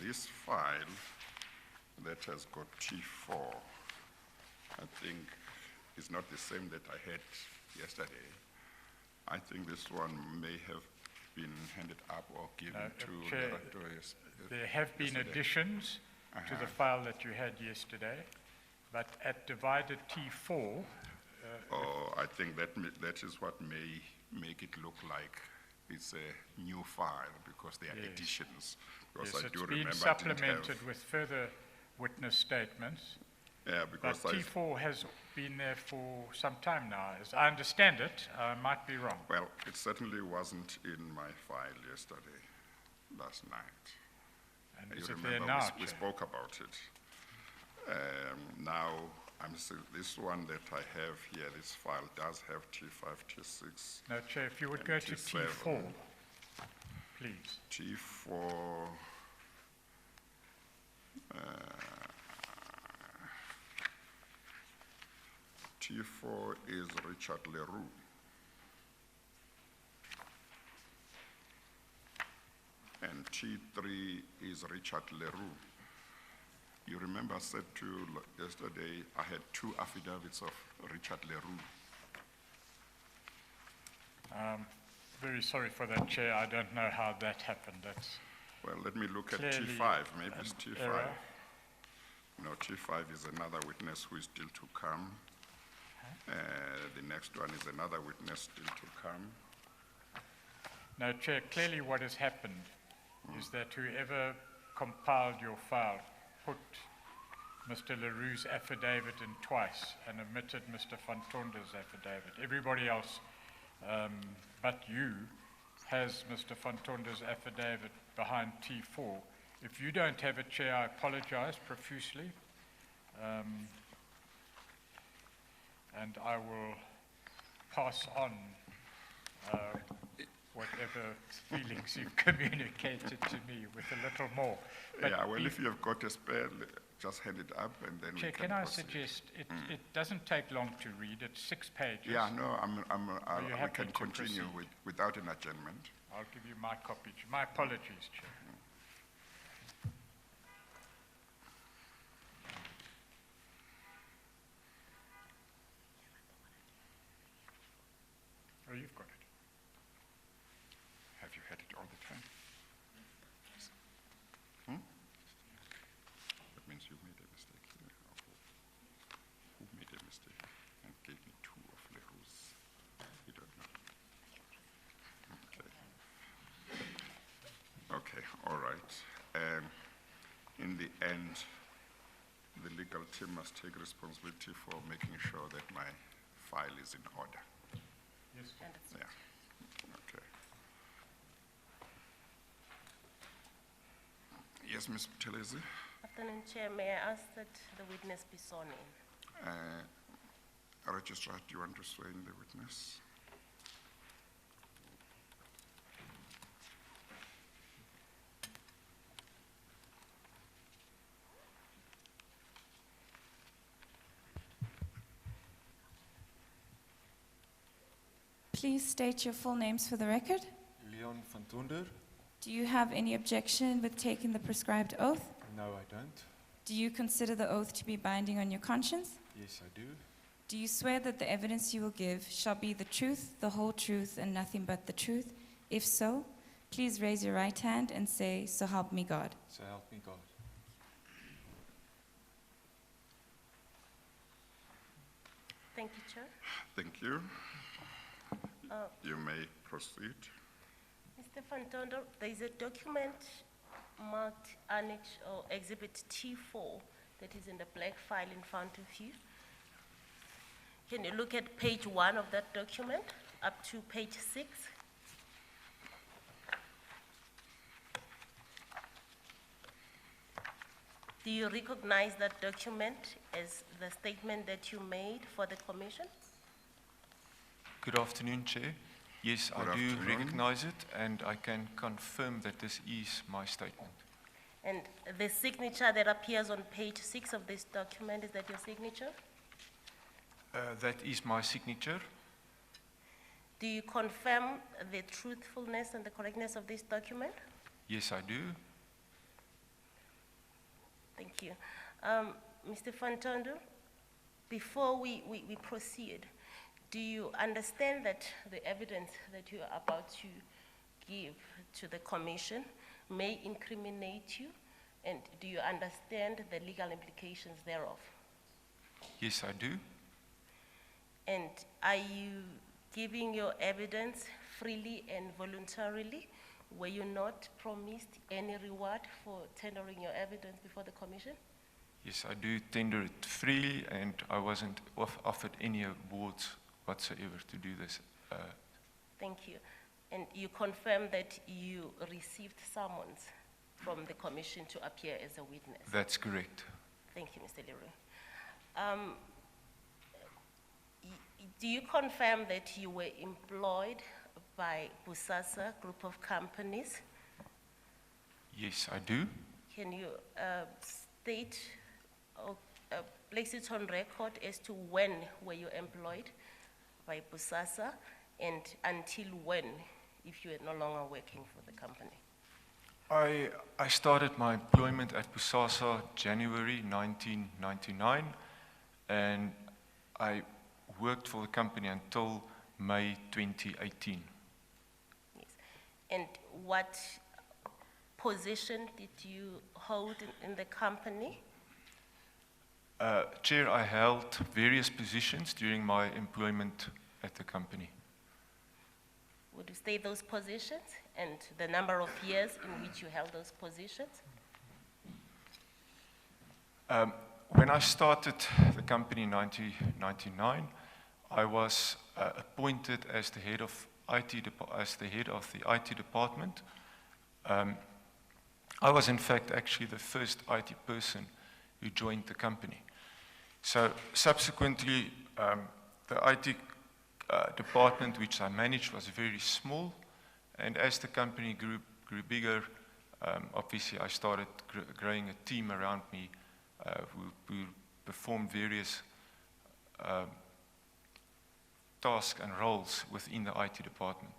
this file that has got T4, I think is not the same that I had yesterday. I think this one may have been handed up or given to Chair, the director. there have been additions to the file that you had yesterday, but at divided T4, I think that is what may make it look like it's a new file because there are additions. Because yes, I do it's been remember supplemented with further witness statements. Yeah, But because T4 has been there for some time now. As I understand it, I might be wrong. well, it certainly wasn't in my file yesterday, last night. And You is it remember there now, we Chair? spoke about it. Now, this one that I have here, this file does have T5, T6, No, Chair, if you would and go to T7. T4, please. T4. T4 is Richard Le Roux. And T3 is Richard Le Roux. You remember I said to you yesterday, I had 2 affidavits of Richard Le Roux. Very sorry for that, Chair. I don't know how that happened. That's Well, let me look at clearly T5, maybe it's an T5. error. No, T5 is another witness who is still to come. The next one is another witness still to come. No, Chair, clearly what has happened is that whoever compiled your file put Mr. Le Roux's affidavit in twice and omitted Mr. Fantonda's affidavit. Everybody else but you has Mr. Fantonda's affidavit behind T4. If you don't have it, Chair, I apologize profusely. And I will pass on whatever feelings you've communicated to me with a little more. But Yeah, well, if you have got a spare, just hand it up and then Chair, we can can I proceed. suggest, it doesn't take long to read, it's 6 pages. Yeah, no, Are you we happy can to continue proceed? without an adjournment. I'll give you my copy. My apologies, Chair. Oh, you've got it. Have you had it all the time? That means you made a mistake here. Who made a mistake and gave me 2 of Le Roux's? You don't know. Okay, all right. In the end, the legal team must take responsibility for making sure that my file is in order. Yes, Chair. Yeah, okay. Yes, Ms. Buthelezi? Afternoon, Chair. May I ask that the witness be sworn in? Registrar, do you want to swear in the witness? Please state your full names for the record. Leon van Tonder? Do you have any objection with taking the prescribed oath? No, I don't. Do you consider the oath to be binding on your conscience? Yes, I do. Do you swear that the evidence you will give shall be the truth, the whole truth, and nothing but the truth? If so, please raise your right hand and say, "So help me God." So help me God. Thank you, Chair. Thank you. You may proceed. Mr. Fantondo, there is a document marked Annex or Exhibit T4 that is in the black file in front of you. Can you look at page 1 of that document up to page 6? Do you recognize that document as the statement that you made for the commission? Good afternoon, Chair. Yes, Good I do afternoon. recognize it, and I can confirm that this is my statement. And the signature that appears on page 6 of this document, is that your signature? That is my signature. Do you confirm the truthfulness and the correctness of this document? Yes, I do. Thank you. Mr. Fantondo, before we proceed, do you understand that the evidence that you are about to give to the commission may incriminate you? And do you understand the legal implications thereof? Yes, I do. And are you giving your evidence freely and voluntarily? Were you not promised any reward for tendering your evidence before the commission? Yes, I do tender it freely, and I wasn't offered any awards whatsoever to do this. Thank you. And you confirm that you received summons from the commission to appear as a witness? That's correct. Thank you, Mr. Le Roux. Do you confirm that you were employed by Bosasa Group of Companies? Yes, I do. Can you state or place it on record as to when were you employed by Bosasa and until when, if you are no longer working for the company? I started my employment at Bosasa January 1999, and I worked for the company until May 2018. Yes. And what position did you hold in the company? Chair, I held various positions during my employment at the company. Would you state those positions and the number of years in which you held those positions? When I started the company in 1999, I was appointed as the head of the IT department. I was in fact actually the first IT person who joined the company. So subsequently, the IT department which I managed was very small, and as the company grew bigger, obviously I started growing a team around me who performed various tasks and roles within the IT department.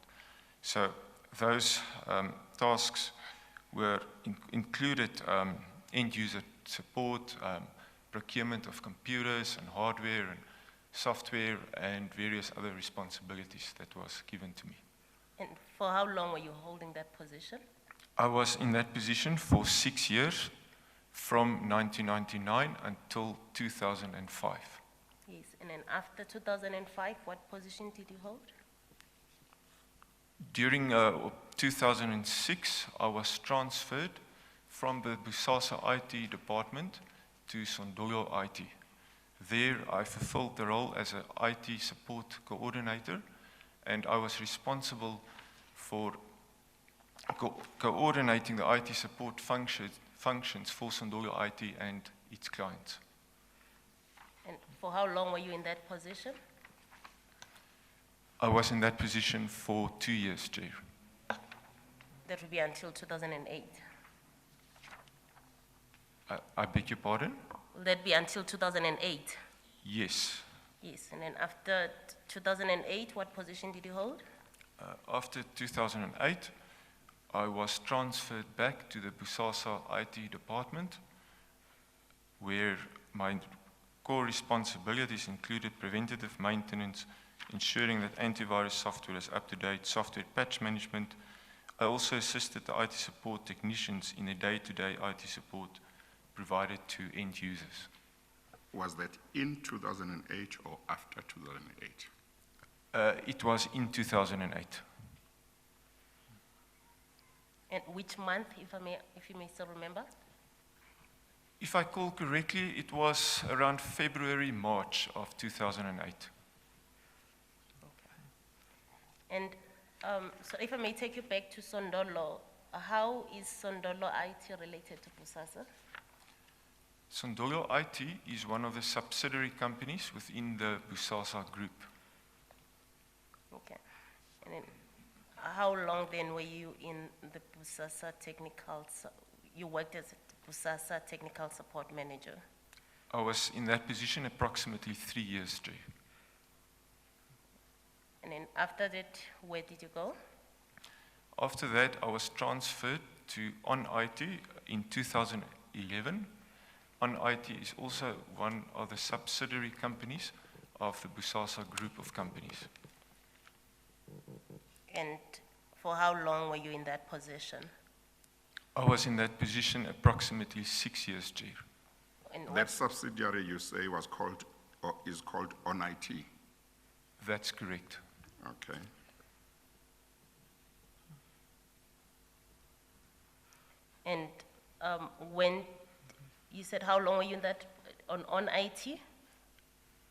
So those tasks were included end-user support, procurement of computers and hardware and software, and various other responsibilities that was given to me. And for how long were you holding that position? I was in that position for 6 years, from 1999 until 2005. Yes, and then after 2005, what position did you hold? During 2006, I was transferred from the Bosasa IT department to Sondolo IT. There, I fulfilled the role as an IT support coordinator, and I was responsible for coordinating the IT support functions for Sondolo IT and its clients. And for how long were you in that position? I was in that position for 2 years, Chair. That would be until 2008. I beg your pardon? Will that be until 2008? Yes. Yes, and then after 2008, what position did you hold? After 2008, I was transferred back to the Bosasa IT department, where my core responsibilities included preventative maintenance, ensuring that antivirus software is up to date, software patch management. I also assisted the IT support technicians in the day-to-day IT support provided to end users. Was that in 2008 or after 2008? It was in 2008. And which month, if you may still remember? If I recall correctly, it was around February, March of 2008. And so if I may take you back to Sondolo, how is Sondolo IT related to Bosasa? Sondolo IT is one of the subsidiary companies within the Bosasa group. Okay. And then how long then were you in the Bosasa technical, you worked as a Bosasa technical support manager? I was in that position approximately 3 years, Jay. And then after that, where did you go? After that, I was transferred to On IT in 2011, On IT is also one of the subsidiary companies of the Bosasa group of companies. And for how long were you in that position? I was in that position approximately 6 years, Chair. And That what, subsidiary you say was called, or is called On IT. That's correct. Okay. and when, you said how long were you in that, on IT?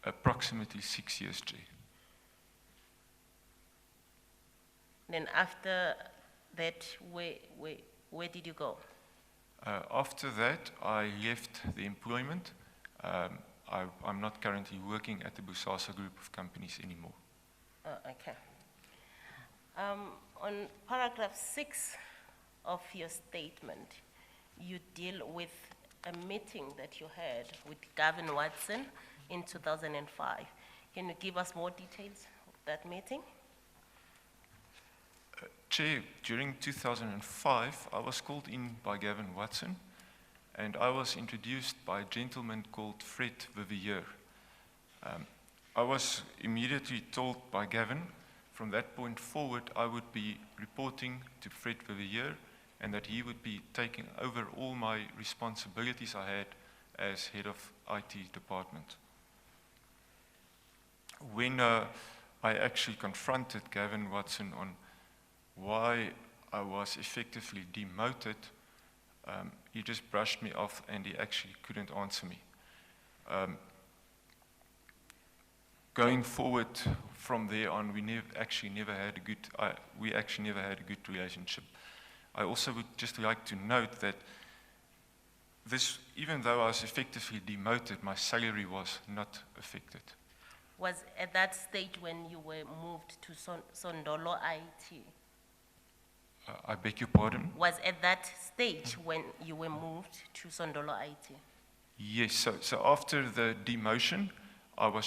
Approximately 6 years, Chair. Then after that, where did you go? After that, I left the employment. I'm not currently working at the Bosasa group of companies anymore. Okay. On paragraph 6 of your statement, you deal with a meeting that you had with Gavin Watson in 2005. Can you give us more details of that meeting? Chair, during 2005, I was called in by Gavin Watson, and I was introduced by a gentleman called Fred Vivier. I was immediately told by Gavin, from that point forward, I would be reporting to Fred Vivier, and that he would be taking over all my responsibilities I had as head of IT department. When I actually confronted Gavin Watson on why I was effectively demoted, he just brushed me off and he actually couldn't answer me. Going forward from there on, we actually never had a good relationship. I also would just like to note that this, even though I was effectively demoted, my salary was not affected. Was at that stage when you were moved to Sondolo IT? I beg your pardon? Was at that stage when you were moved to Sondolo IT? Yes, so after the demotion, or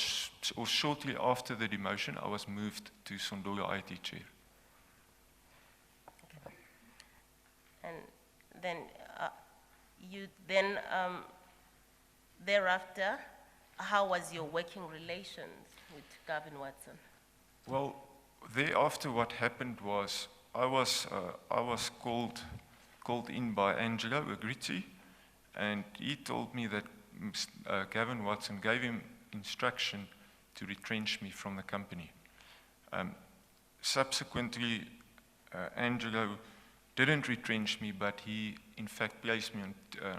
shortly after the demotion, I was moved to Sondolo IT Chair. And then thereafter, how was your working relations with Gavin Watson? Well, thereafter what happened was I was called in by Angelo Agritti, and he told me that Gavin Watson gave him instruction to retrench me from the company. Subsequently, Angelo didn't retrench me, but he in fact placed me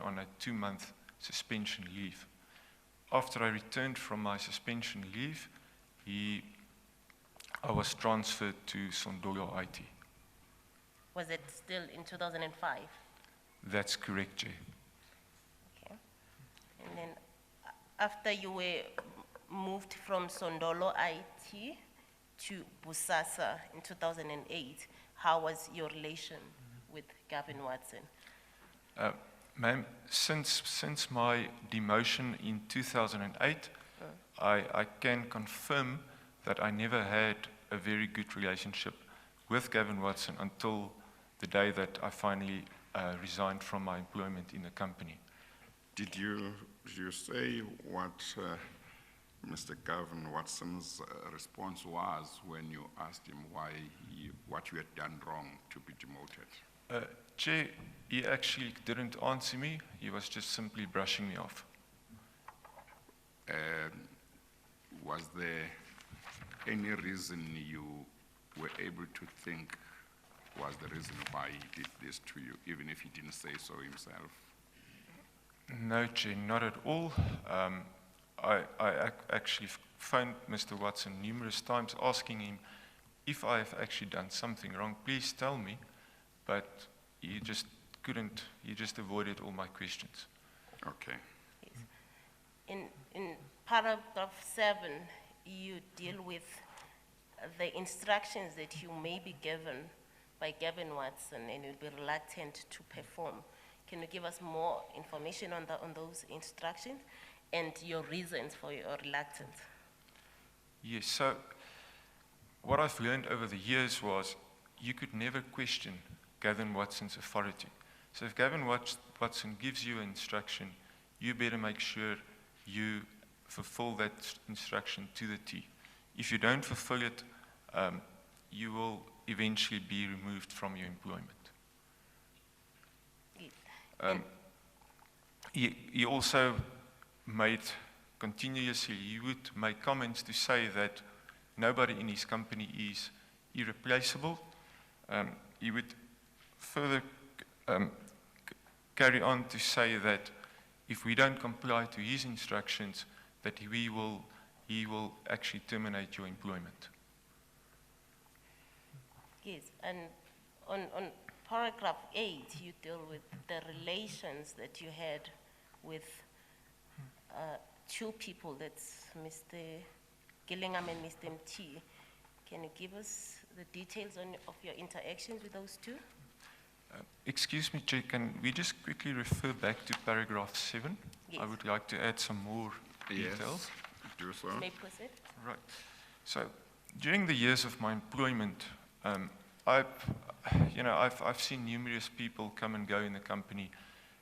on a 2-month suspension leave. After I returned from my suspension leave, I was transferred to Sondolo IT. Was it still in 2005? That's correct, Chair. Okay. And then after you were moved from Sondolo IT to Bosasa in 2008, how was your relation with Gavin Watson? Ma'am, since my demotion in 2008, I can confirm that I never had a very good relationship with Gavin Watson until the day that I finally resigned from my employment in the company. Did you say what Mr. Gavin Watson's response was when you asked him what you had done wrong to be demoted? Chair, he actually didn't answer me. He was just simply brushing me off. Was there any reason you were able to think was the reason why he did this to you, even if he didn't say so himself? No, Chair, not at all. I actually phoned Mr. Watson numerous times asking him if I have actually done something wrong, please tell me, but he just couldn't, he just avoided all my questions. Okay. Yes. In paragraph 7, you deal with the instructions that you may be given by Gavin Watson and you'll be reluctant to perform. Can you give us more information on those instructions and your reasons for your reluctance? Yes, so what I've learned over the years was you could never question Gavin Watson's authority. So if Gavin Watson gives you instruction, you better make sure you fulfill that instruction to the T. If you don't fulfill it, you will eventually be removed from your employment. Yes. He also made continuously, he would make comments to say that nobody in his company is irreplaceable. He would further carry on to say that if we don't comply to his instructions, that he will actually terminate your employment. Yes, and on paragraph 8, you deal with the relations that you had with two people, that's Mr. Gillingham and Mr. MT. Can you give us the details of your interactions with those two? Excuse me, Chair, can we just quickly refer back to paragraph 7? Yes. I would like to add some more details. Yes, do so. May I proceed? Right. So during the years of my employment, I've seen numerous people come and go in the company.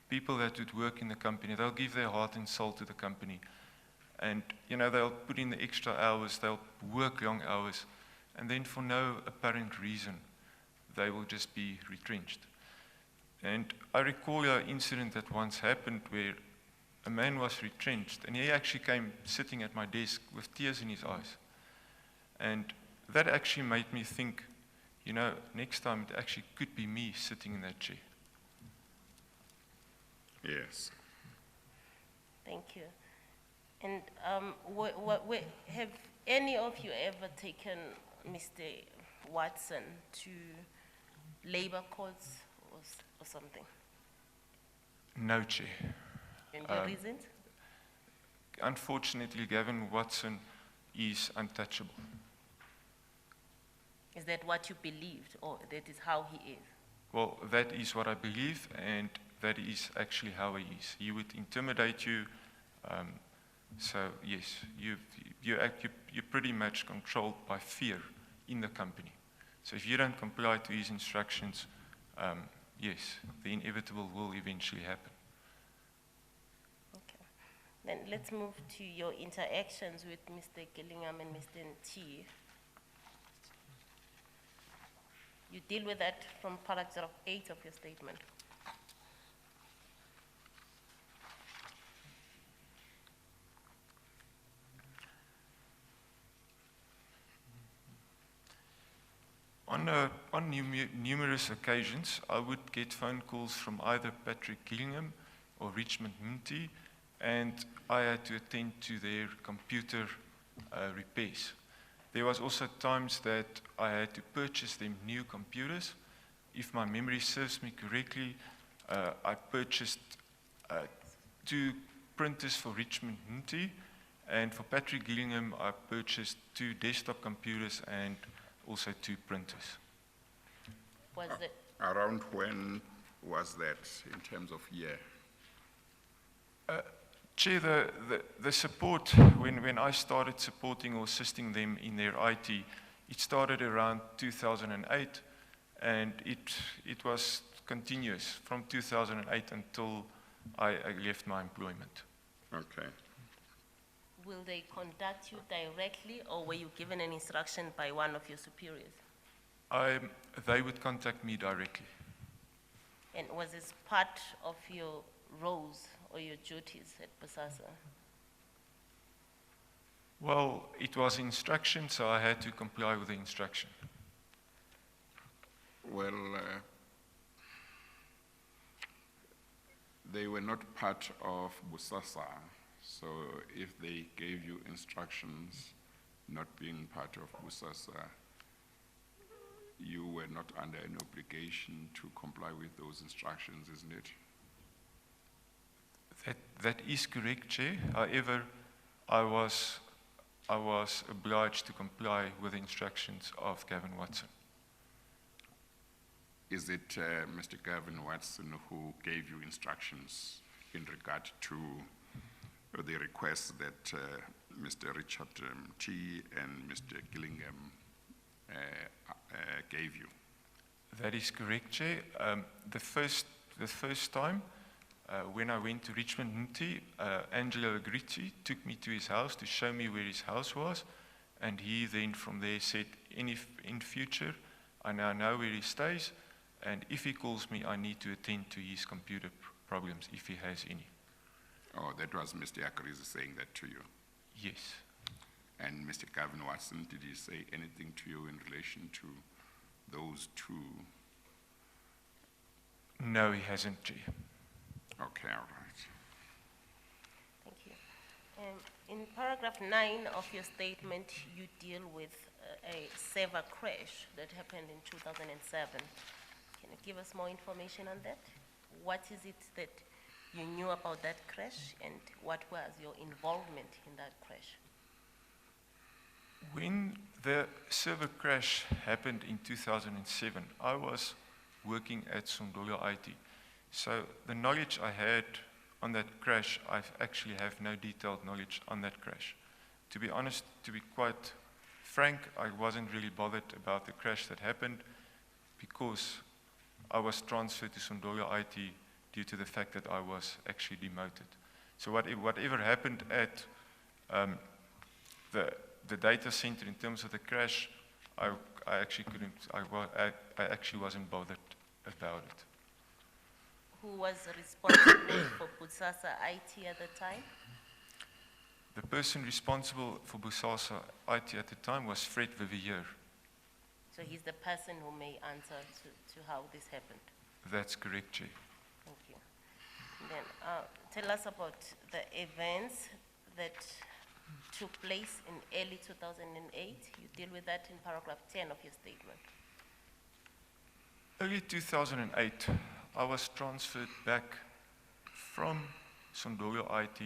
People that would work in the company, they'll give their heart and soul to the company. And, they'll put in the extra hours, they'll work long hours, and then for no apparent reason, they will just be retrenched. And I recall an incident that once happened where a man was retrenched, and he actually came sitting at my desk with tears in his eyes. And that actually made me think, next time it actually could be me sitting in that chair. Yes. Thank you. And have any of you ever taken Mr. Watson to labor courts or something? No, Chair. And the reasons? Unfortunately, Gavin Watson is untouchable. Is that what you believed, or that is how he is? Well, that is what I believe, and that is actually how he is. He would intimidate you. So yes, you're pretty much controlled by fear in the company. So if you don't comply to his instructions, yes, the inevitable will eventually happen. Okay. Then let's move to your interactions with Mr. Gillingham and Mr. T. You deal with that from paragraph 8 of your statement. On numerous occasions, I would get phone calls from either Patrick Gillingham or Richmond Munti, and I had to attend to their computer repairs. There was also times that I had to purchase them new computers. If my memory serves me correctly, I purchased 2 printers for Richmond Munti, and for Patrick Gillingham, I purchased 2 desktop computers and also 2 printers. Was it Around when was that in terms of year? Chair, the support, when I started supporting or assisting them in their IT, it started around 2008, and it was continuous from 2008 until I left my employment. Okay. Will they contact you directly, or were you given an instruction by one of your superiors? They would contact me directly. And was this part of your roles or your duties at Bosasa? Well, it was instruction, so I had to comply with the instruction. Well, they were not part of Bosasa, so if they gave you instructions not being part of Bosasa, you were not under any obligation to comply with those instructions, isn't it? That is correct, Chair. However, I was obliged to comply with the instructions of Gavin Watson. Is it Mr. Gavin Watson who gave you instructions in regard to the request that Mr. Richard T. and Mr. Gillingham gave you? That is correct, Chair. The first time, When I went to Richmond Nti, Angelo Agrizzi took me to his house to show me where his house was, and he then from there said, in future, I now know where he stays, and if he calls me, I need to attend to his computer problems, if he has any. Oh, that was Mr. Agrizzi saying that to you. Yes. And Mr. Gavin Watson, did he say anything to you in relation to those two? No, he hasn't, Chair. Okay, all right. Thank you. In paragraph 9 of your statement, you deal with a server crash that happened in 2007. Can you give us more information on that? What is it that you knew about that crash, and what was your involvement in that crash? When the server crash happened in 2007, I was working at Nomvula IT. So the knowledge I had on that crash, I actually have no detailed knowledge on that crash. To be honest, to be quite frank, I wasn't really bothered about the crash that happened because I was transferred to Nomvula IT due to the fact that I was actually demoted. So whatever happened at the data center in terms of the crash, I actually wasn't bothered about it. Who was responsible for Bosasa IT at the time? The person responsible for Bosasa IT at the time was Fred Vivier. So he's the person who may answer to how this happened. That's correct, Chair. Thank you. And then tell us about the events that took place in early 2008. You deal with that in paragraph 10 of your statement. Early 2008, I was transferred back from Nomvula IT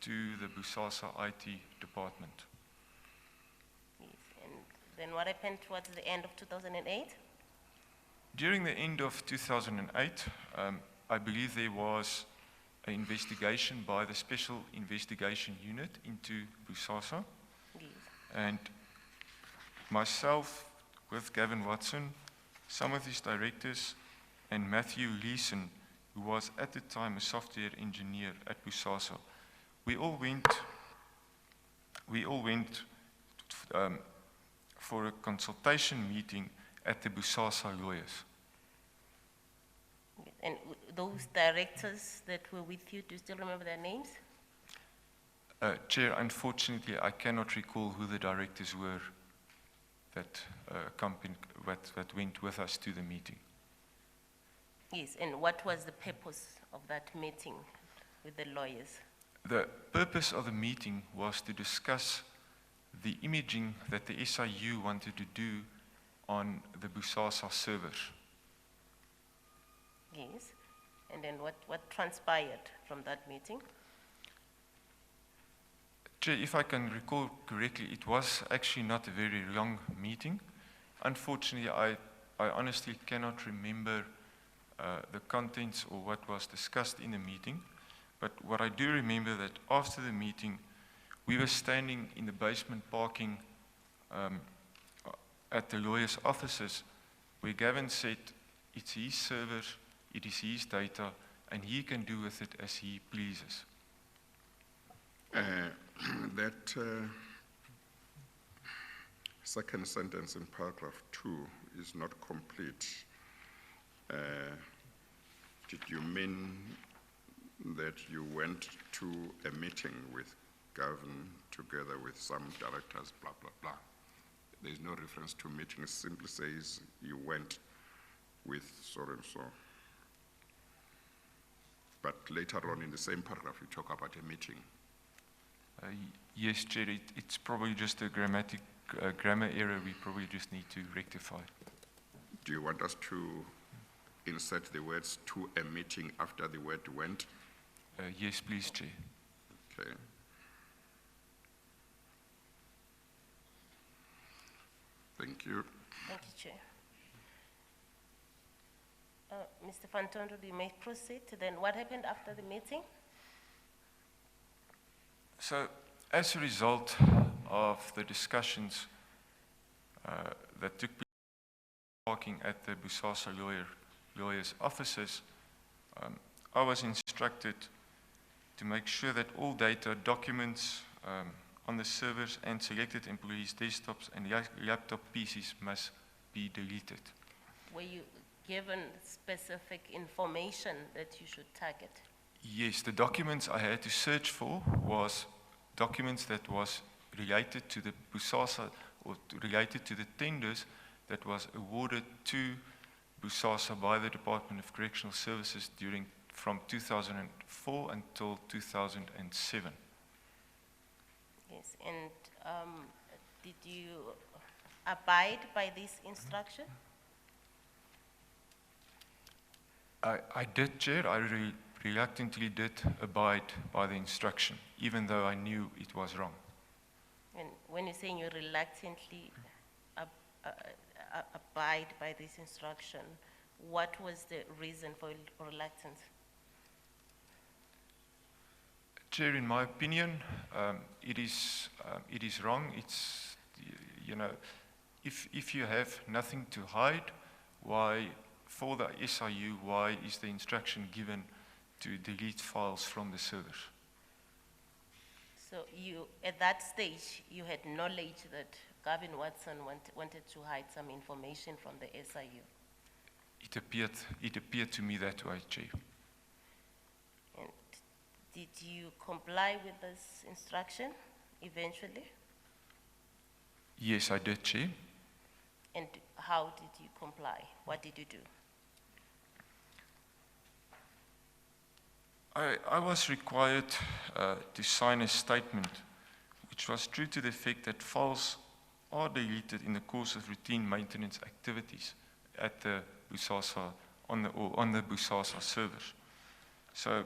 to the Bosasa IT department. Yes. And then what happened towards the end of 2008? During the end of 2008, I believe there was an investigation by the Special Investigation Unit into Bosasa. Yes. And myself, with Gavin Watson, some of his directors, and Matthew Leeson, who was at the time a software engineer at Bosasa, we all went for a consultation meeting at the Bosasa lawyers. And those directors that were with you, do you still remember their names? Chair, unfortunately, I cannot recall who the directors were that went with us to the meeting. Yes, and what was the purpose of that meeting with the lawyers? The purpose of the meeting was to discuss the imaging that the SIU wanted to do on the Bosasa servers. Yes, and then what transpired from that meeting? Chair, if I can recall correctly, it was actually not a very long meeting. Unfortunately, I honestly cannot remember the contents or what was discussed in the meeting, but what I do remember that after the meeting, we were standing in the basement parking at the lawyer's offices, where Gavin said, it's his server, it is his data, and he can do with it as he pleases. That second sentence in paragraph 2 is not complete. Did you mean that you went to a meeting with Gavin together with some directors, blah, blah, blah? There's no reference to meeting, it simply says you went with so and so. But later on in the same paragraph, you talk about a meeting. Yes, Chair, it's probably just a grammar error we probably just need to rectify. Do you want us to insert the words to a meeting after the word went? Yes, please, Chair. Okay. Thank you. Thank you, Chair. Mr. Fantondo, you may proceed. Then what happened after the meeting? So, as a result of the discussions that took place parking at the Bosasa lawyer's offices, I was instructed to make sure that all data, documents on the servers and selected employees' desktops and laptop PCs must be deleted. Were you given specific information that you should target? Yes, the documents I had to search for was documents that was related to the Bosasa or related to the tenders that was awarded to Bosasa by the Department of Correctional Services from 2004 until 2007. Yes, and did you abide by this instruction? I did, Chair. I reluctantly did abide by the instruction, even though I knew it was wrong. And when you're saying you reluctantly abide by this instruction, what was the reason for reluctance? Chair, in my opinion, it is wrong. It's, you know, if you have nothing to hide, why, for the SIU, why is the instruction given to delete files from the servers? So you, at that stage, you had knowledge that Gavin Watson wanted to hide some information from the SIU? It appeared to me that way, Chair. And did you comply with this instruction eventually? Yes, I did, Chair. And how did you comply? What did you do? I was required to sign a statement which was true to the effect that files are deleted in the course of routine maintenance activities at the Bosasa, on the Bosasa servers. So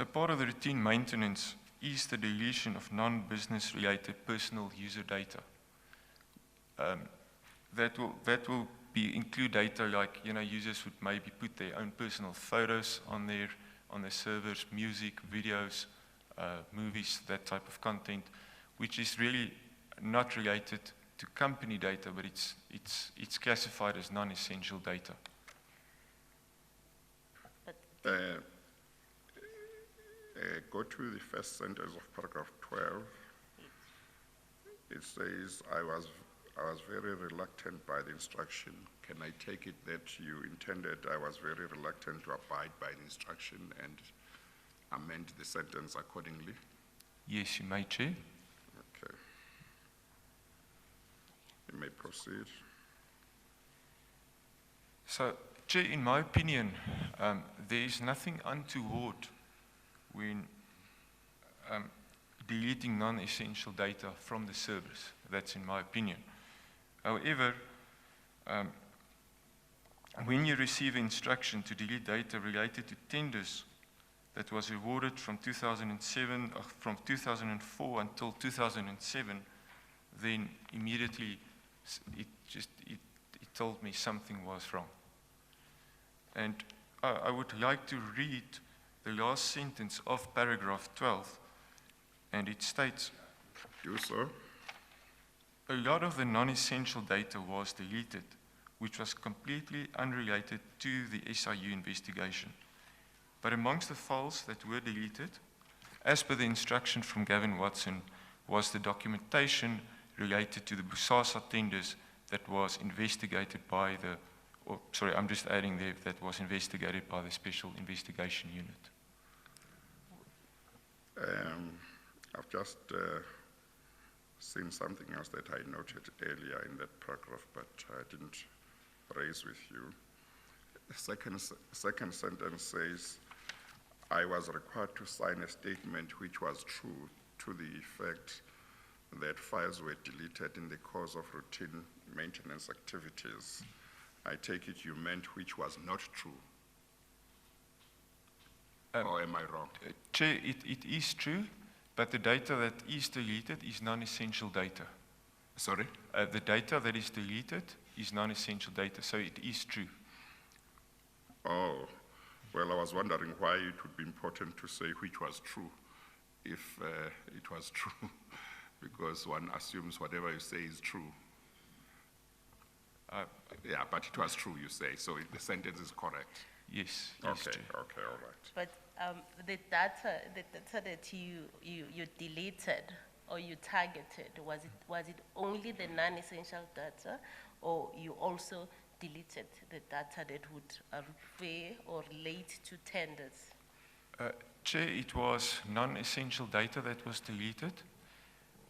part of the routine maintenance is the deletion of non-business related personal user data. That will include data like, you know, users would maybe put their own personal photos on the servers, music, videos, movies, that type of content, which is really not related to company data, but it's classified as non-essential data. Go to the first sentence of paragraph 12. It says, I was very reluctant by the instruction. Can I take it that you intended I was very reluctant to abide by the instruction and amend the sentence accordingly? Yes, you may, Chair. Okay. You may proceed. So, Chair, in my opinion, there is nothing untoward when deleting non-essential data from the servers. That's in my opinion. However, when you receive instruction to delete data related to tenders that was awarded from 2004 until 2007, then immediately it told me something was wrong. And I would like to read the last sentence of paragraph 12, and it states, Do so. a lot of the non-essential data was deleted, which was completely unrelated to the SIU investigation. But amongst the files that were deleted, as per the instruction from Gavin Watson, was the documentation related to the Bosasa tenders that was investigated by the, I'm just adding there, that was investigated by the Special Investigation Unit. I've just seen something else that I noted earlier in that paragraph, but I didn't raise with you. The second sentence says, I was required to sign a statement which was true to the effect that files were deleted in the course of routine maintenance activities. I take it you meant which was not true. Or am I wrong? Chair, it is true, but the data that is deleted is non-essential data. Sorry? The data that is deleted is non-essential data, so it is true. Oh, well, I was wondering why it would be important to say which was true if it was true, because one assumes whatever you say is true. Yeah, but it was true, you say, so the sentence is correct. Yes, yes, Okay, Chair. okay, all right. But the data that you deleted or you targeted, was it only the non-essential data, or you also deleted the data that would refer or relate to tenders? Chair, it was non-essential data that was deleted.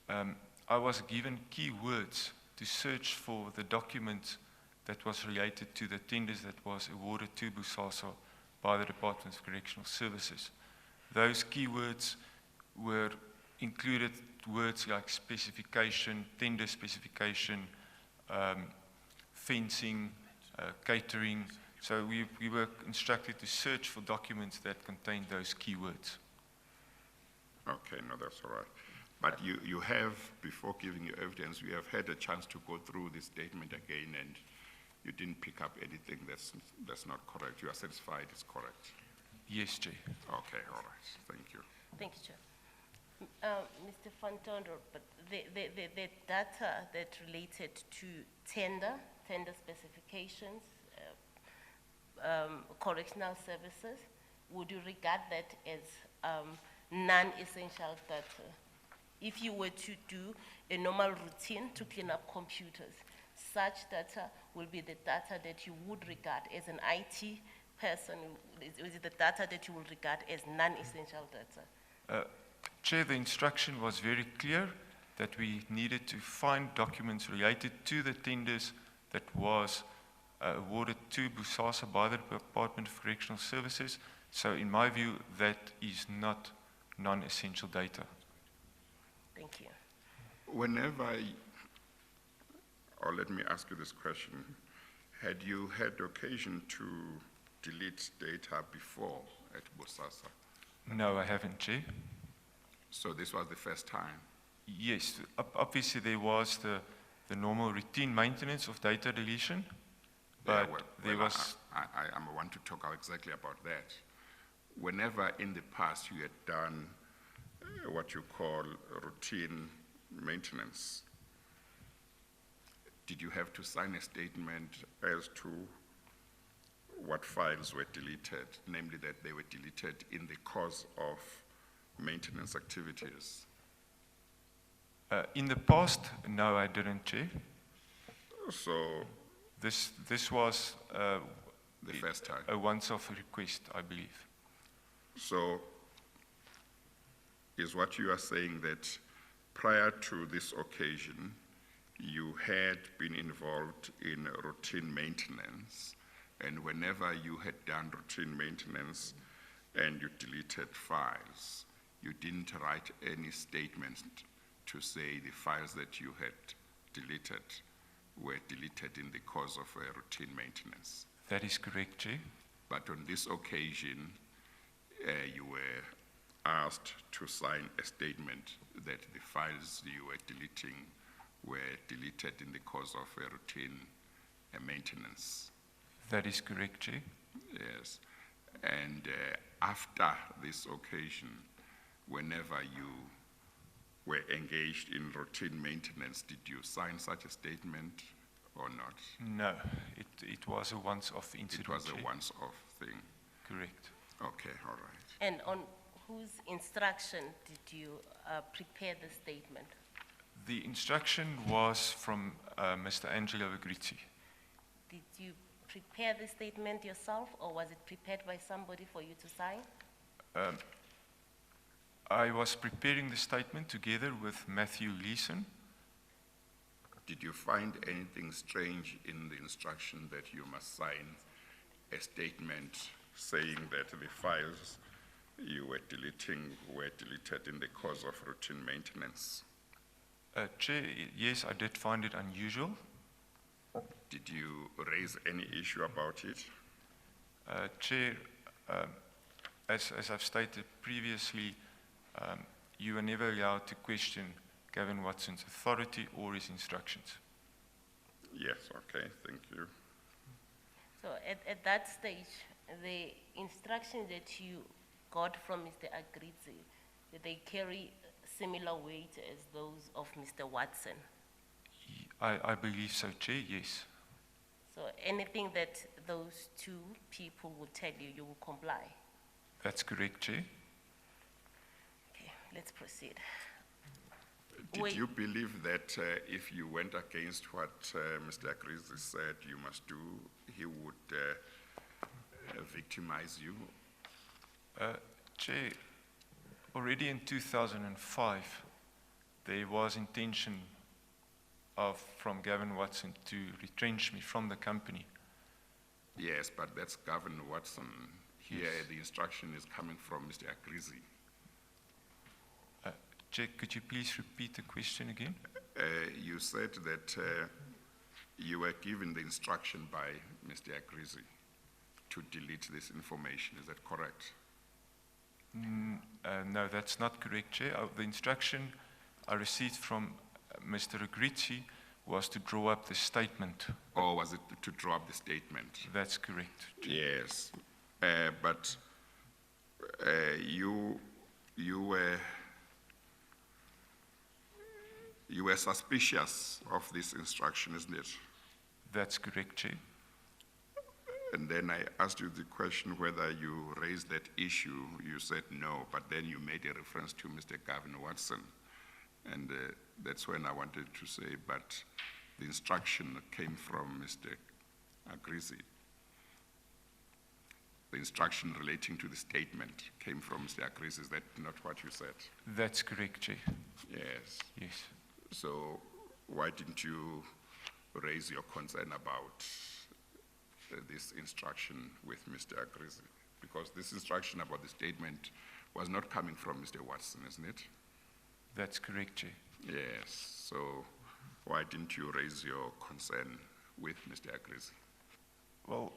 I was given keywords to search for the document that was related to the tenders that was awarded to Bosasa by the Department of Correctional Services. Those keywords were included words like specification, tender specification, fencing, catering. So we were instructed to search for documents that contained those keywords. Okay, no, that's all right. But you have, before giving your evidence, you have had a chance to go through this statement again, and you didn't pick up anything that's not correct. You are satisfied it's correct? Yes, Chair. Okay, all right, thank you. Thank you, Chair. Mr. Fantondo, but the data that related to tender specifications, correctional services, would you regard that as non-essential data? If you were to do a normal routine to clean up computers, such data will be the data that you would regard as an IT person, is it the data that you will regard as non-essential data? Chair, the instruction was very clear that we needed to find documents related to the tenders that was awarded to Bosasa by the Department of Correctional Services. So in my view, that is not non-essential data. Thank you. Or let me ask you this question. Had you had occasion to delete data before at Bosasa? No, I haven't, Chair. So this was the first time? Yes, obviously there was the normal routine maintenance of data deletion, but there was... I want to talk exactly about that. Whenever in the past you had done what you call routine maintenance, did you have to sign a statement as to what files were deleted, namely that they were deleted in the course of maintenance activities? In the past, no, I didn't, Chair. So This was the first time. a once-off request, I believe. So is what you are saying that prior to this occasion, you had been involved in routine maintenance, and whenever you had done routine maintenance and you deleted files, you didn't write any statements to say the files that you had deleted were deleted in the course of a routine maintenance? That is correct, Chair. But on this occasion, you were asked to sign a statement that the files you were deleting were deleted in the course of a routine maintenance. That is correct, Chair. Yes. And after this occasion, whenever you were engaged in routine maintenance, did you sign such a statement or not? No, it was a once-off incident. It was Chair. a once-off thing. Correct. Okay, all right. And on whose instruction did you prepare the statement? The instruction was from Mr. Angelo Vigrizzi. Did you prepare the statement yourself, or was it prepared by somebody for you to sign? I was preparing the statement together with Matthew Leeson. Did you find anything strange in the instruction that you must sign a statement saying that the files you were deleting were deleted in the course of routine maintenance? Chair, yes, I did find it unusual. Did you raise any issue about it? Chair, as I've stated previously, you are never allowed to question Gavin Watson's authority or his instructions. Yes, okay, thank you. So at that stage, the instructions that you got from Mr. Agrizi, did they carry similar weight as those of Mr. Watson? I believe so, Chair, yes. So anything that those two people will tell you, you will comply. That's correct, Chair. Okay, let's proceed. Did Wait. you believe that if you went against what Mr. Agrizi said you must do, he would victimize you? Chair, already in 2005, there was intention from Gavin Watson to retrench me from the company. Yes, but that's Gavin Watson. Here, Yes. the instruction is coming from Mr. Agrizi. Chair, could you please repeat the question again? You said that you were given the instruction by Mr. Agrizi to delete this information. Is that correct? No, that's not correct, Chair. The instruction I received from Mr. Agrizi was to draw up the statement. Or was it to draw up the statement? That's correct, Chair. Yes, but you were suspicious of this instruction, isn't it? That's correct, Chair. And then I asked you the question whether you raised that issue. You said no, but then you made a reference to Mr. Gavin Watson. And that's when I wanted to say, but the instruction came from Mr. Agrizi. The instruction relating to the statement came from Mr. Agrizi. Is that not what you said? That's correct, Chair. Yes. Yes. So why didn't you raise your concern about this instruction with Mr. Agrizi? Because this instruction about the statement was not coming from Mr. Watson, isn't it? That's correct, Chair. Yes. So why didn't you raise your concern with Mr. Agrizi? Well,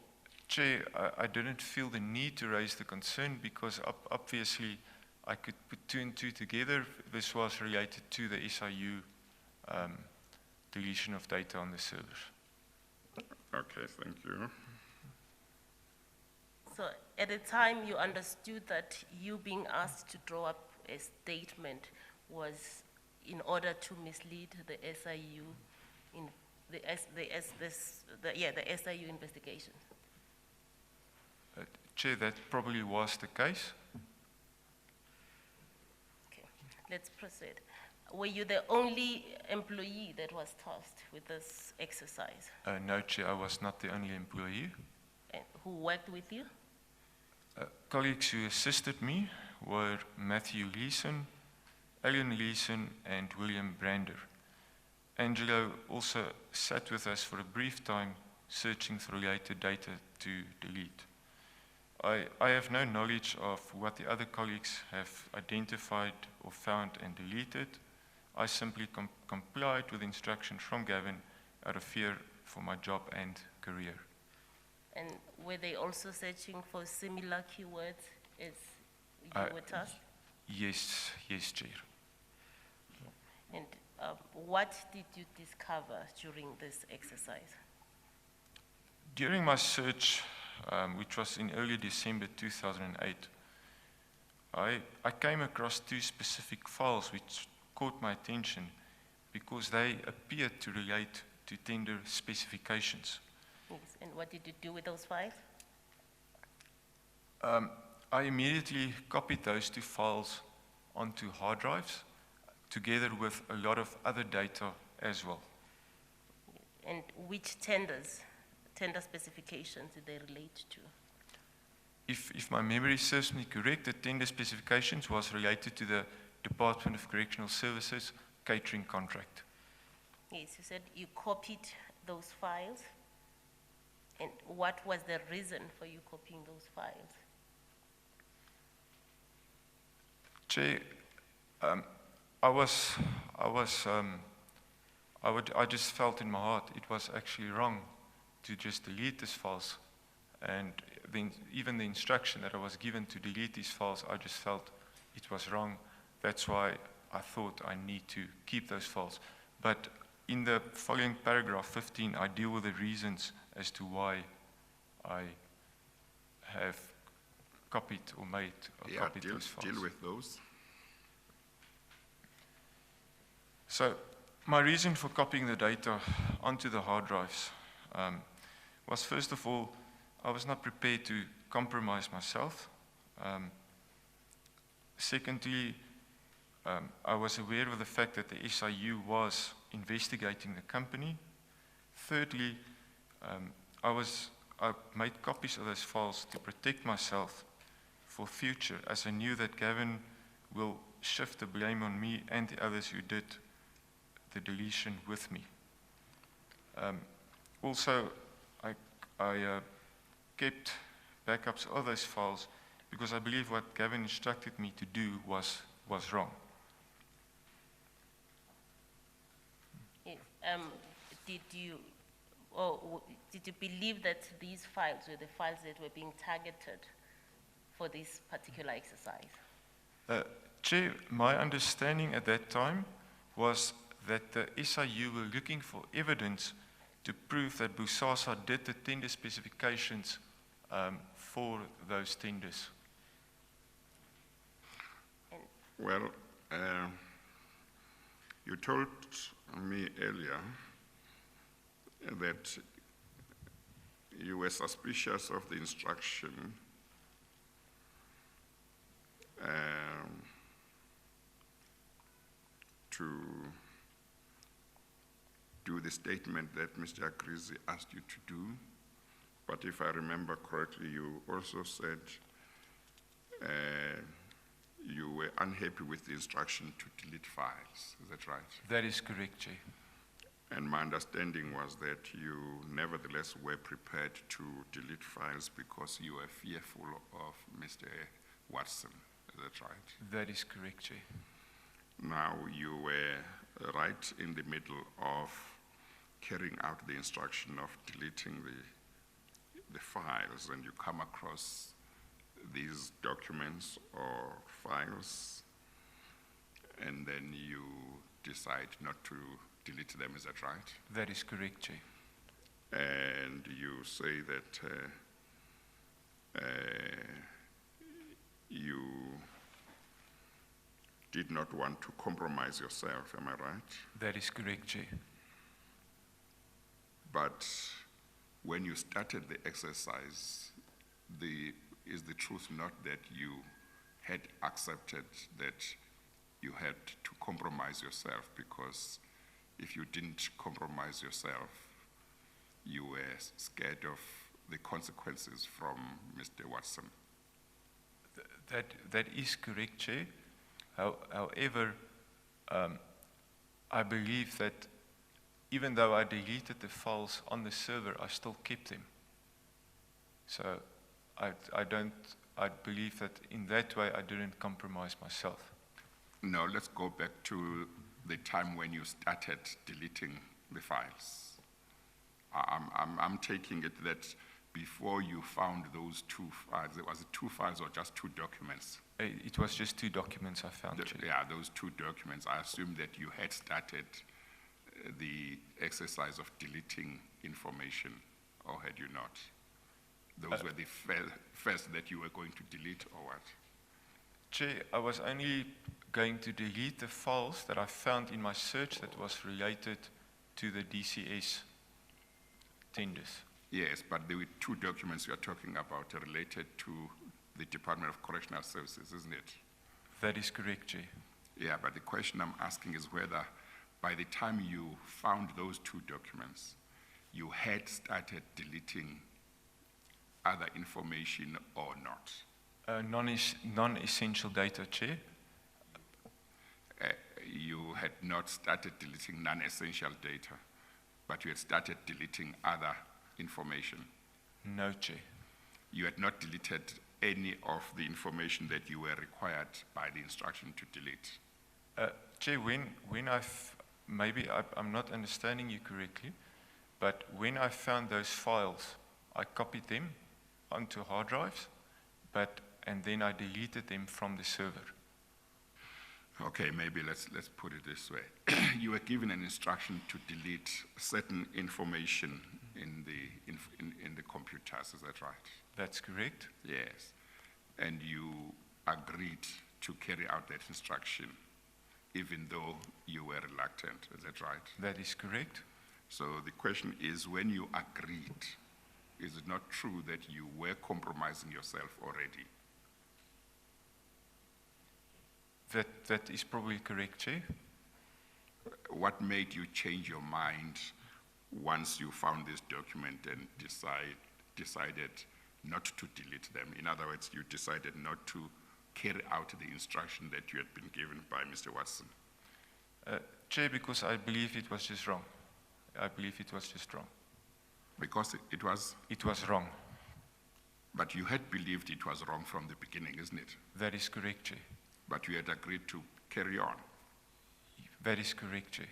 Chair, I didn't feel the need to raise the concern because obviously I could put two and two together. This was related to the SIU deletion of data on the servers. Okay, thank you. So at the time you understood that you being asked to draw up a statement was in order to mislead the SIU in the SIU investigation. Chair, that probably was the case. Okay, let's proceed. Were you the only employee that was tasked with this exercise? No, Chair, I was not the only employee. And who worked with you? Colleagues who assisted me were Matthew Leeson, Alan Leeson, and William Brander. Angelo also sat with us for a brief time searching for related data to delete. I have no knowledge of what the other colleagues have identified or found and deleted. I simply complied with instructions from Gavin out of fear for my job and career. And were they also searching for similar keywords as you were tasked? Yes, Chair. And what did you discover during this exercise? During my search, which was in early December 2008, I came across two specific files which caught my attention because they appeared to relate to tender specifications. Yes. And what did you do with those files? I immediately copied those two files onto hard drives together with a lot of other data as well. And which tender specifications did they relate to? If my memory serves me correct, the tender specifications was related to the Department of Correctional Services catering contract. Yes, you said you copied those files. And what was the reason for you copying those files? Chair, I just felt in my heart it was actually wrong to just delete these files. And even the instruction that I was given to delete these files, I just felt it was wrong. That's why I thought I need to keep those files. But in the following paragraph 15, I deal with the reasons as to why I have copied or made or copied those files. Deal with those. So my reason for copying the data onto the hard drives was first of all I was not prepared to compromise myself. Secondly, I was aware of the fact that the SIU was investigating the company. Thirdly, I made copies of those files to protect myself for future, as I knew that Gavin will shift the blame on me and the others who did the deletion with me. Also, I kept backups of those files because I believe what Gavin instructed me to do was wrong. Yes. Did you believe that these files were the files that were being targeted for this particular exercise? Chair, my understanding at that time was that the SIU were looking for evidence to prove that Bosasa did the tender specifications for those tenders. Well, you told me earlier that you were suspicious of the instruction to do the statement that Mr. Akrizi asked you to do. But if I remember correctly, you also said you were unhappy with the instruction to delete files. Is that right? That is correct, Chair. And my understanding was that you nevertheless were prepared to delete files because you were fearful of Mr. Watson. Is that right? That is correct, Chair. Now you were right in the middle of carrying out the instruction of deleting the files, and you come across these documents or files, and then you decide not to delete them. Is that right? That is correct, Chair. And you say that you did not want to compromise yourself, am I right? That is correct, Chair. But when you started the exercise, is the truth not that you had accepted that you had to compromise yourself? Because if you didn't compromise yourself, you were scared of the consequences from Mr. Watson. That is correct, Chair. However, I believe that even though I deleted the files on the server, I still kept them. So I believe that in that way I didn't compromise myself. No, let's go back to the time when you started deleting the files. I'm taking it that before you found those two files, was it 2 files or just 2 documents? It was just 2 documents I found, Chair. Yeah, those 2 documents. I assume that you had started the exercise of deleting information, or had you not? Those were the first that you were going to delete, or what? Chair, I was only going to delete the files that I found in my search that was related to the DCS tenders. Yes, but there were 2 documents you are talking about related to the Department of Correctional Services, isn't it? That is correct, Chair. Yeah, but the question I'm asking is whether by the time you found those 2 documents, you had started deleting other information or not. Non-essential data, Chair. You had not started deleting non-essential data, but you had started deleting other information. No, Chair. You had not deleted any of the information that you were required by the instruction to delete. Chair, I'm not understanding you correctly, but when I found those files, I copied them onto hard drives, and then I deleted them from the server. Okay, maybe let's put it this way. You were given an instruction to delete certain information in the computers, is that right? That's correct. Yes. And you agreed to carry out that instruction, even though you were reluctant, is that right? That is correct. So the question is, when you agreed is it not true that you were compromising yourself already? That is probably correct, Chair. What made you change your mind once you found this document and decided not to delete them? In other words, you decided not to carry out the instruction that you had been given by Mr. Watson. Chair, because I believe it was just wrong. I believe it was just wrong. Because it was, It was wrong. but you had believed it was wrong from the beginning, isn't it? That is correct, Chair. But you had agreed to carry on. That is correct, Chair.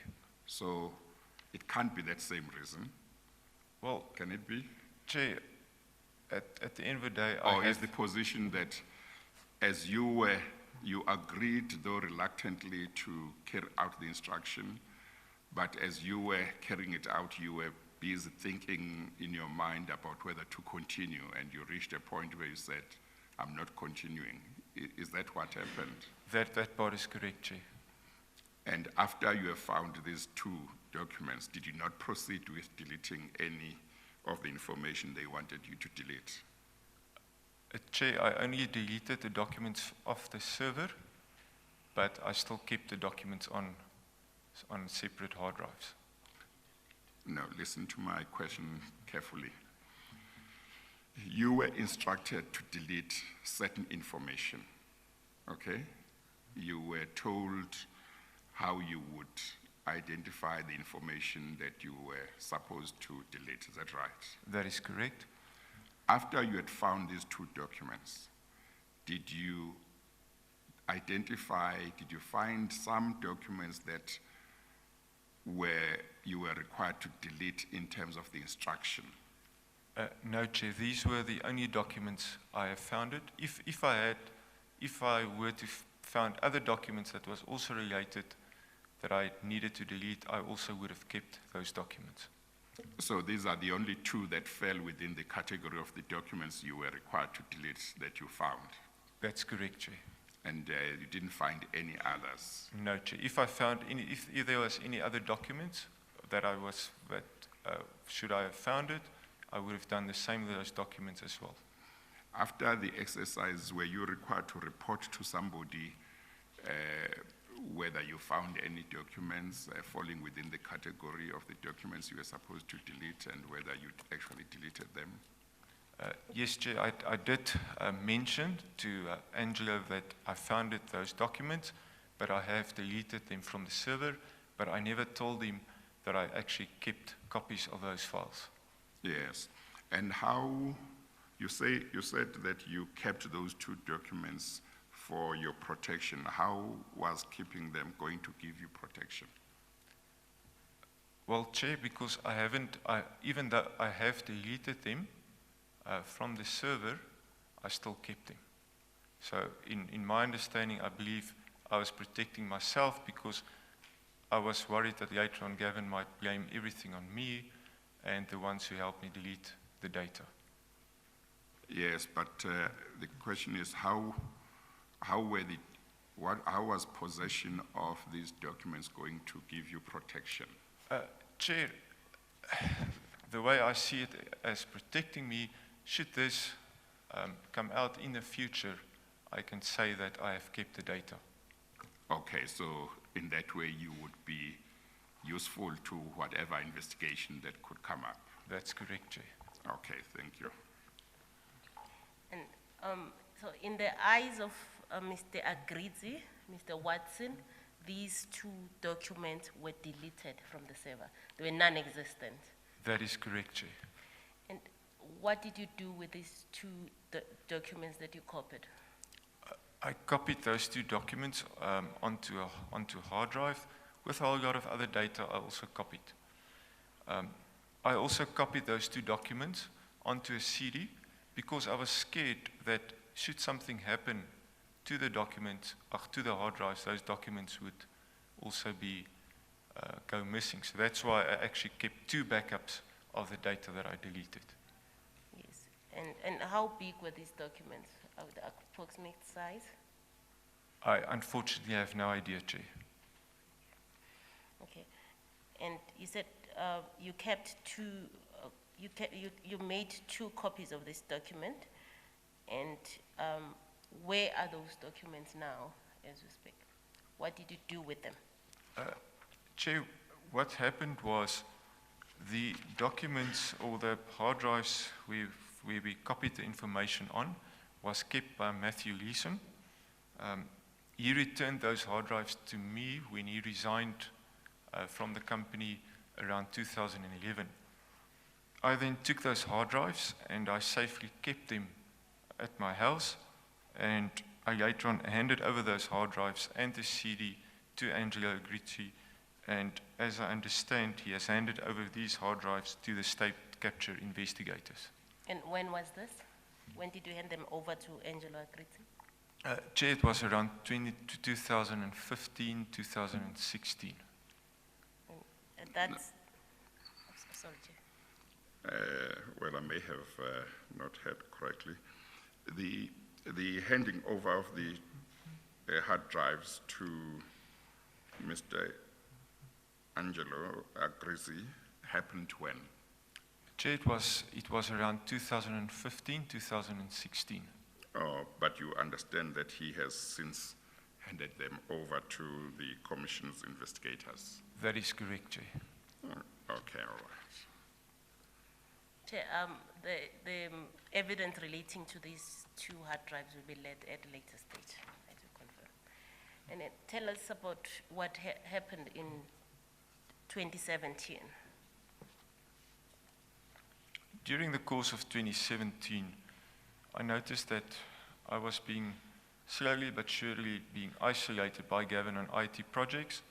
So it can't be that same reason, Well, can it be? Chair, at the end of the day, Or is the position that as you agreed, though reluctantly, to carry out the instruction, but as you were carrying it out, you were busy thinking in your mind about whether to continue, and you reached a point where you said, I'm not continuing. Is that what happened? that part is correct, Chair. And after you have found these two documents, did you not proceed with deleting any of the information they wanted you to delete? Chair, I only deleted the documents off the server, but I still kept the documents on separate hard drives. No, listen to my question carefully. You were instructed to delete certain information, okay? You were told how you would identify the information that you were supposed to delete, is that right? That is correct. After you had found these two documents, did you find some documents that you were required to delete in terms of the instruction? No, Chair, these were the only documents I have found. If I were to found other documents that was also related that I needed to delete, I also would have kept those documents. So these are the only two that fell within the category of the documents you were required to delete that you found? That's correct, Chair. And you didn't find any others? No, Chair. If I found any, if there was any other documents that should I have found it, I would have done the same with those documents as well. After the exercise, were you required to report to somebody whether you found any documents falling within the category of the documents you were supposed to delete and whether you actually deleted them? Yes, Chair, I did mention to Angela that I found those documents, but I have deleted them from the server, but I never told him that I actually kept copies of those files. Yes. And how, you said that you kept those two documents for your protection. How was keeping them going to give you protection? Well, Chair, because even though I have deleted them from the server, I still kept them. So in my understanding, I believe I was protecting myself because I was worried that later on Gavin might blame everything on me and the ones who helped me delete the data. Yes, but the question is how was possession of these documents going to give you protection? Chair, the way I see it as protecting me, should this come out in the future, I can say that I have kept the data. Okay, so in that way you would be useful to whatever investigation that could come up. That's correct, Chair. Okay, thank you. And so in the eyes of Mr. Agrizi, Mr. Watson, these two documents were deleted from the server. They were non-existent. That is correct, Chair. And what did you do with these two documents that you copied? I copied those two documents onto a hard drive with a whole lot of other data I also copied. I also copied those two documents onto a CD because I was scared that should something happen to the documents, to the hard drives, those documents would also go missing. So that's why I actually kept two backups of the data that I deleted. Yes. And how big were these documents? Of the approximate size? I unfortunately have no idea, Chair. Okay. And you said you kept two you made 2 copies of this document, and where are those documents now as we speak? What did you do with them? Chair, what happened was the documents or the hard drives where we copied the information on was kept by Matthew Leeson. He returned those hard drives to me when he resigned from the company around 2011. I then took those hard drives and I safely kept them at my house, and I later on handed over those hard drives and the CD to Angelo Agrizzi, and as I understand, he has handed over these hard drives to the state capture investigators. And when was this? When did you hand them over to Angelo Agrizzi? Chair, it was around 2015, 2016. And that's, sorry, Chair. Well, I may have not heard correctly. The handing over of the hard drives to Mr. Angelo Agrizzi happened when? Chair, it was around 2015, 2016. But you understand that he has since handed them over to the Commission's investigators? That is correct, Chair. Okay, all right. Chair, the evidence relating to these 2 hard drives will be led at a later stage, I do confirm. And then tell us about what happened in 2017. During the course of 2017, I noticed that I was being slowly but surely being isolated by Gavin on IT projects,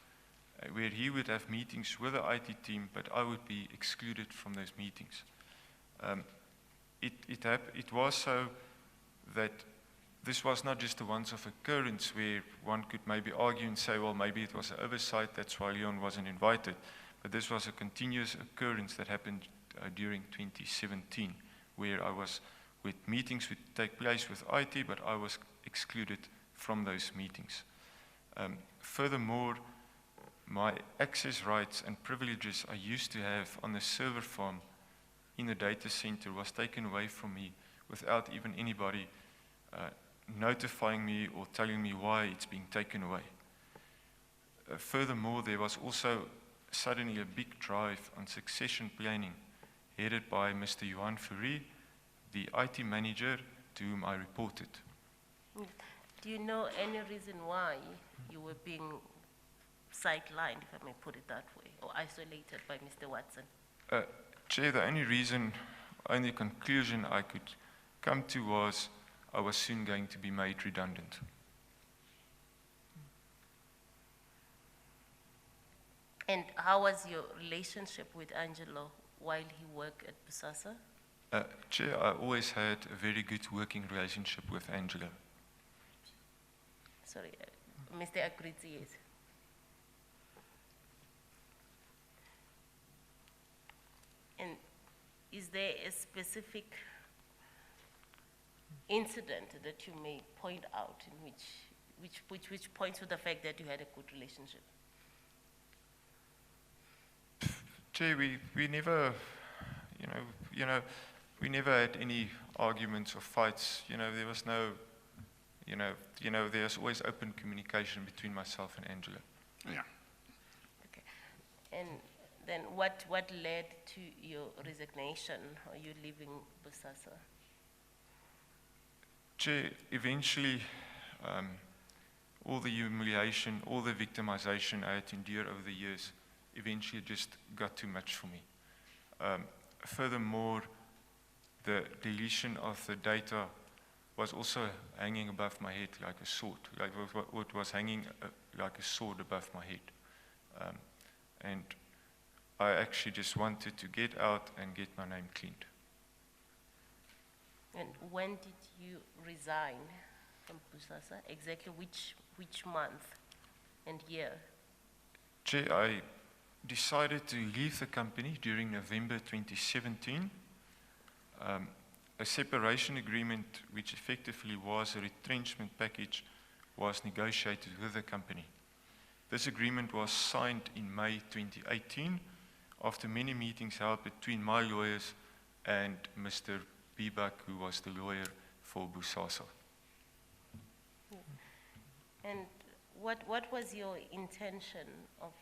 where he would have meetings with the IT team, but I would be excluded from those meetings. It was so that this was not just a once-off occurrence where one could maybe argue and say, well, maybe it was an oversight, that's why Leon wasn't invited. But this was a continuous occurrence that happened during 2017, where meetings would take place with IT, but I was excluded from those meetings. Furthermore, my access rights and privileges I used to have on the server farm in the data center was taken away from me without even anybody notifying me or telling me why it's being taken away. Furthermore, there was also suddenly a big drive on succession planning headed by Mr. Johan Fourie, the IT manager to whom I reported. Do you know any reason why you were being sidelined, if I may put it that way, or isolated by Mr. Watson? Chair, the only conclusion I could come to was I was soon going to be made redundant. And how was your relationship with Angelo while he worked at Bosasa? Chair, I always had a very good working relationship with Angelo. Sorry, Mr. Agrizzi, yes. And is there a specific incident that you may point out in which points to the fact that you had a good relationship? Chair, we never, we never had any arguments or fights. There was no, there's always open communication between myself and Angelo. Yeah. Okay. And then what led to your resignation or you leaving Bosasa? Chair, eventually, all the humiliation, all the victimization I had to endure over the years, eventually just got too much for me. Furthermore, the deletion of the data was also hanging above my head like a sword. Like it was hanging like a sword above my head. And I actually just wanted to get out and get my name cleaned. And when did you resign from Bosasa? Exactly which month and year? Chair, I decided to leave the company during November 2017. A separation agreement, which effectively was a retrenchment package, was negotiated with the company. This agreement was signed in May 2018 after many meetings held between my lawyers, and Mr. Bibak, who was the lawyer for Bosasa. And what was your intention of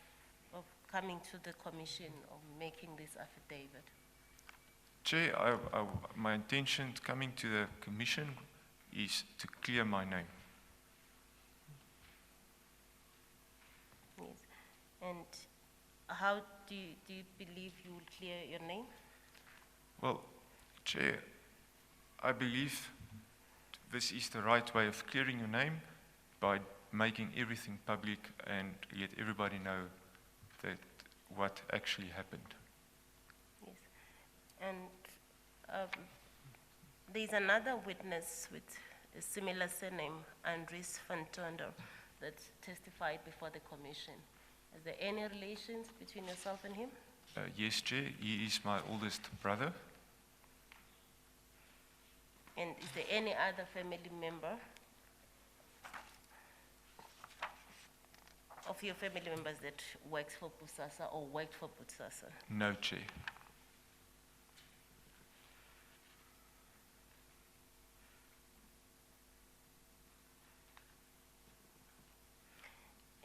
coming to the commission, of making this affidavit? Chair, my intention coming to the commission is to clear my name. Yes. And how do you believe you will clear your name? Well, Chair, I believe this is the right way of clearing your name by making everything public and let everybody know that what actually happened. Yes. And there's another witness with a similar surname, Andries van Tonder, that testified before the commission. Is there any relations between yourself and him? Yes, Chair, he is my oldest brother. And is there any other family member of your family members that works for Bosasa or worked for Bosasa? No, Chair.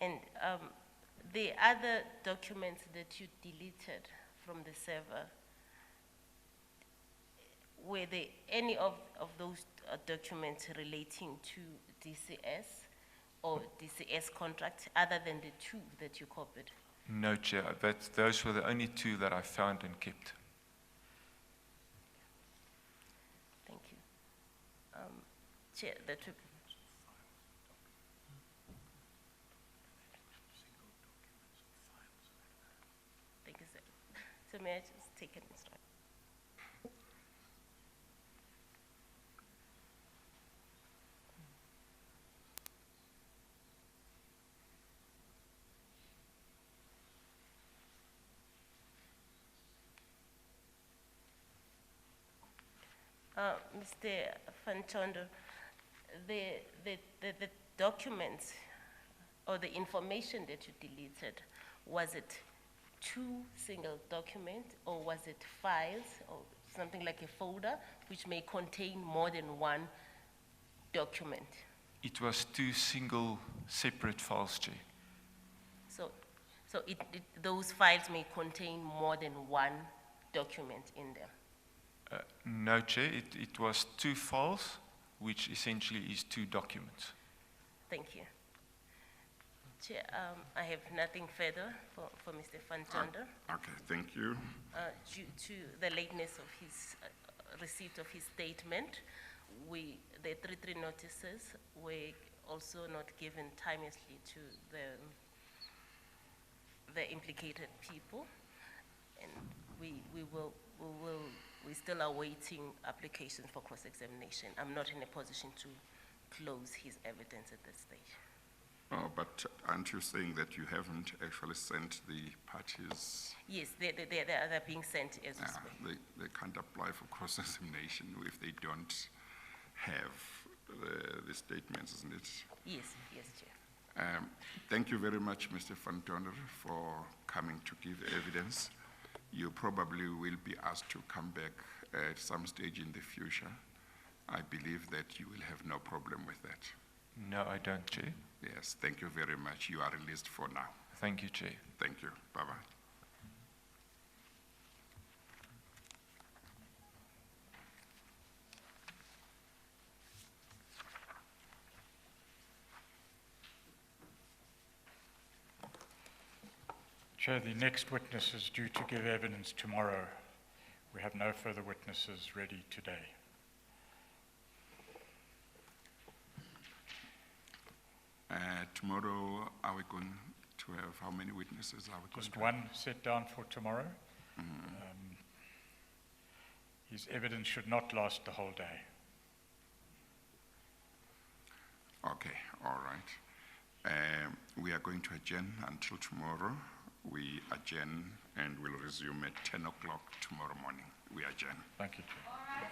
And the other documents that you deleted from the server, were there any of those documents relating to DCS or DCS contract other than the two that you copied? No, Chair. Those were the only two that I found and kept. Thank you. Chair, that would. Thank you, sir. So may I just take an instruction? Mr. Van Tonder, the documents or the information that you deleted, was it two single documents or was it files or something like a folder which may contain more than one document? It was two single separate files, Chair. So those files may contain more than one document in them? No, Chair. It was two files, which essentially is two documents. Thank you. Chair, I have nothing further for Mr. Van Tonder. Okay, thank you. Due to the lateness of his receipt of his statement, the 3 notices were also not given timelessly to the implicated people, and we're still awaiting applications for cross-examination. I'm not in a position to close his evidence at this stage. Oh, but aren't you saying that you haven't actually sent the parties? Yes, they're being sent as we Yeah, speak. they can't apply for cross-examination if they don't have the statements, isn't it? Yes, Chair. Thank you very much, Mr. Van Tonder, for coming to give evidence. You probably will be asked to come back at some stage in the future. I believe that you will have no problem with that. No, I don't, Chair. Yes, thank you very much. You are released for now. Thank you, Chair. Thank you. Bye-bye. Chair, the next witness is due to give evidence tomorrow. We have no further witnesses ready today. Tomorrow, are we going to have how many witnesses are we going Just to one set down for tomorrow. His evidence should not last the whole day. Okay, all right. We are going to adjourn until tomorrow. We adjourn and we'll resume at 10 o'clock tomorrow morning. We adjourn. Thank you, Chair.